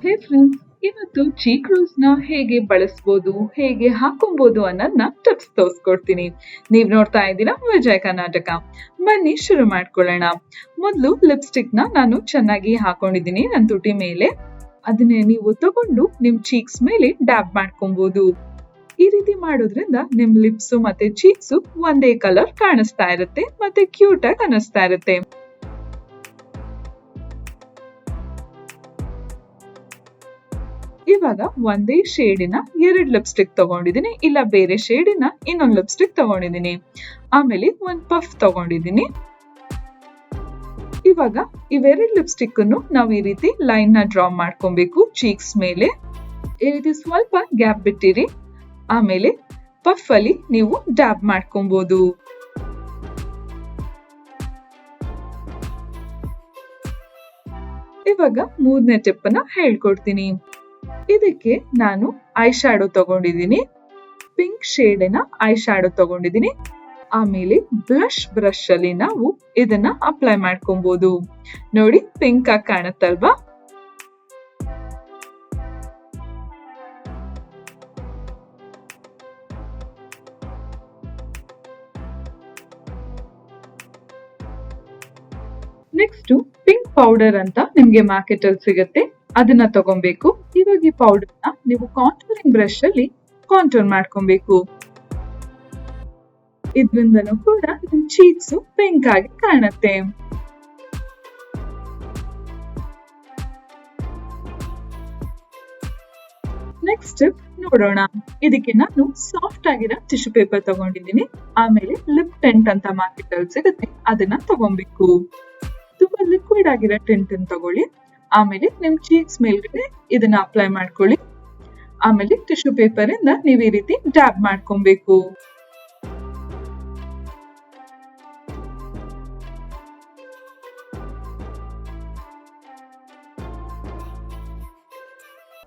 ಹೇ friends, ಇವತ್ತು cheek rose ನ ಹೇಗೆ ಬಳಸ್ಬೋದು, ಹೇಗೆ ಹಾಕೊಬಹುದು ಅನ್ನೋದನ್ನ ಟಿಪ್ಸ್ ತೋರಿಸ್ಕೊಡ್ತೀನಿ. ನೀವ್ ನೋಡ್ತಾ ಇದ್ದೀರಾ ವಿಜಯ ಕರ್ನಾಟಕ. ಬನ್ನಿ ಶುರು ಮಾಡ್ಕೊಳ್ಳೋಣ. ಮೊದಲು ಲಿಪ್ಸ್ಟಿಕ್ ನ ನಾನು ಚೆನ್ನಾಗಿ ಹಾಕೊಂಡಿದ್ದೀನಿ ನನ್ನ ತುಟಿ ಮೇಲೆ. ಅದನ್ನೇ ನೀವು ತಗೊಂಡು ನಿಮ್ ಚೀಕ್ಸ್ ಮೇಲೆ ಡ್ಯಾಬ್ ಮಾಡ್ಕೊಬಹುದು. ಈ ರೀತಿ ಮಾಡೋದ್ರಿಂದ ನಿಮ್ ಲಿಪ್ಸ್ ಮತ್ತೆ ಚೀಕ್ಸ್ ಒಂದೇ ಕಲರ್ ಕಾಣಿಸ್ತಾ ಇರುತ್ತೆ ಮತ್ತೆ ಕ್ಯೂಟ್ ಆಗಿ ಅನಿಸ್ತಾ ಇರುತ್ತೆ. ಇವಾಗ ಒಂದೇ ಶೇಡಿನ 2 ಲಿಪ್ಸ್ಟಿಕ್ ತಗೊಂಡಿದ್ದೀನಿ, ಇಲ್ಲ ಬೇರೆ ಶೇಡಿನ ಇನ್ನೊಂದು ಲಿಪ್ಸ್ಟಿಕ್ ತಗೊಂಡಿದ್ದೀನಿ. ಆಮೇಲೆ ಒಂದ್ ಪಫ್ ತಗೊಂಡಿದ್ದೀನಿ. ಇವಾಗ ಇವೆರಡು ಲಿಪ್ಸ್ಟಿಕ್ ಅನ್ನು ನಾವು ಈ ರೀತಿ ಲೈನ್ ನ ಡ್ರಾ ಮಾಡ್ಕೊಬೇಕು ಚೀಕ್ಸ್ ಮೇಲೆ. ಈ ರೀತಿ ಸ್ವಲ್ಪ ಗ್ಯಾಪ್ ಬಿಟ್ಟಿರಿ. ಆಮೇಲೆ ಪಫ್ ಅಲ್ಲಿ ನೀವು ಡ್ಯಾಬ್ ಮಾಡ್ಕೊಬಹುದು. ಇವಾಗ 3ನೇ ಟಿಪ್ ಅನ್ನ ಹೇಳ್ಕೊಡ್ತೀನಿ. ಇದಕ್ಕೆ ನಾನು ಐ ಶ್ಯಾಡೋ ತಗೊಂಡಿದ್ದೀನಿ, ಪಿಂಕ್ ಶೇಡಿನ ಐ ಶ್ಯಾಡೋ ತಗೊಂಡಿದ್ದೀನಿ. ಆಮೇಲೆ ಬ್ಲಶ್ ಬ್ರಷ್ ಅಲ್ಲಿ ನಾವು ಇದನ್ನ ಅಪ್ಲೈ ಮಾಡ್ಕೊಬಹುದು. ನೋಡಿ, ಪಿಂಕ್ ಆಗಿ ಕಾಣುತ್ತಲ್ವಾ? ನೆಕ್ಸ್ಟ್ ಪಿಂಕ್ ಪೌಡರ್ ಅಂತ ನಿಮ್ಗೆ ಮಾರ್ಕೆಟ್ ಅಲ್ಲಿ ಸಿಗುತ್ತೆ, ಅದನ್ನ ತಗೊಬೇಕು. ಇವಾಗ ಈ ಪೌಡರ್ ನ ನೀವು ಕಾಂಟೂರಿಂಗ್ ಬ್ರಷ್ ಅಲ್ಲಿ ಕಾಂಟೂರ್ ಮಾಡ್ಕೊಬೇಕು. ಇದ್ರಿಂದನೂ ಕೂಡ ನಿಮ್ ಚೀಕ್ಸ್ ಪಿಂಕ್ ಆಗಿ ಕಾಣುತ್ತೆ. ನೆಕ್ಸ್ಟ್ ನೋಡೋಣ. ಇದಕ್ಕೆ ನಾನು ಸಾಫ್ಟ್ ಆಗಿರೋ ಟಿಶ್ಯೂ ಪೇಪರ್ ತಗೊಂಡಿದ್ದೀನಿ. ಆಮೇಲೆ ಲಿಪ್ ಟೆಂಟ್ ಅಂತ ಮಾರ್ಕೆಟ್ ಅಲ್ಲಿ ಸಿಗುತ್ತೆ, ಅದನ್ನ ತಗೊಬೇಕು. ತುಂಬಾ ಲಿಕ್ವಿಡ್ ಆಗಿರೋ ಟೆಂಟ್ ಅನ್ನು ತಗೊಳ್ಳಿ. ಆಮೇಲೆ ನಿಮ್ ಚೀಕ್ಸ್ ಮೇಲ್ಗಡೆ ಇದನ್ನ ಅಪ್ಲೈ ಮಾಡ್ಕೊಳ್ಳಿ. ಆಮೇಲೆ ಟಿಶ್ಯೂ ಪೇಪರ್ ಇಂದ ನೀವು ಈ ರೀತಿ ಡ್ಯಾಬ್ ಮಾಡ್ಕೊಬೇಕು.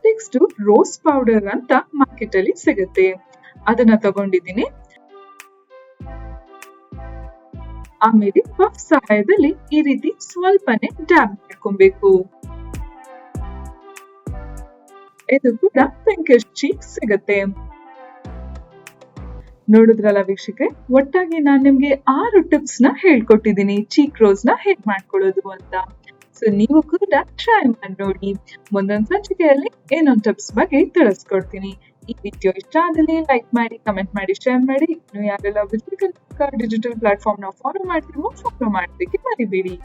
ನೆಕ್ಸ್ಟ್ ರೋಸ್ ಪೌಡರ್ ಅಂತ ಮಾರ್ಕೆಟ್ ಅಲ್ಲಿ ಸಿಗುತ್ತೆ, ಅದನ್ನ ತಗೊಂಡಿದ್ದೀನಿ. ಆಮೇಲೆ ಪಫ್ ಸಹಾಯದಲ್ಲಿ ಈ ರೀತಿ ಸ್ವಲ್ಪನೇ ಡ್ಯಾಬ್ ಮಾಡ್ಕೊಬೇಕು. ಇದು ಕೂಡ ಪಿಂಕಿಶ್ ಚೀಕ್ ಸಿಗುತ್ತೆ. ನೋಡಿದ್ರಲ್ಲ ವೀಕ್ಷಕರೇ, ಒಟ್ಟಾಗಿ ನಾನು ನಿಮ್ಗೆ 6 ಟಿಪ್ಸ್ ನ ಹೇಳ್ಕೊಟ್ಟಿದ್ದೀನಿ ಚೀಕ್ ರೋಸ್ ನ ಹೇಗ್ ಮಾಡ್ಕೊಳ್ಳೋದು ಅಂತ. ಸೊ ನೀವು ಕೂಡ ಟ್ರೈ ಮಾಡಿ ನೋಡಿ. ಮುಂದೊಂದು ಸಂಚಿಕೆಯಲ್ಲಿ ಏನೊಂದು ಟಿಪ್ಸ್ ಬಗ್ಗೆ ತಿಳಿಸ್ಕೊಡ್ತೀನಿ. ಈ ವಿಡಿಯೋ ಇಷ್ಟ ಆದಲ್ಲಿ ಲೈಕ್ ಮಾಡಿ, ಕಮೆಂಟ್ ಮಾಡಿ, ಶೇರ್ ಮಾಡಿ. ಇನ್ನು ಯಾರೆಲ್ಲ ವಿಜಯ್ ಕರ್ನಾಟಕ ಡಿಜಿಟಲ್ ಪ್ಲಾಟ್ಫಾರ್ಮ್ ನ ಫಾಲೋ ಮಾಡ್ತೀವೋ ಫಾಲೋ ಮಾಡೋದಕ್ಕೆ ಮರಿಬೇಡಿ.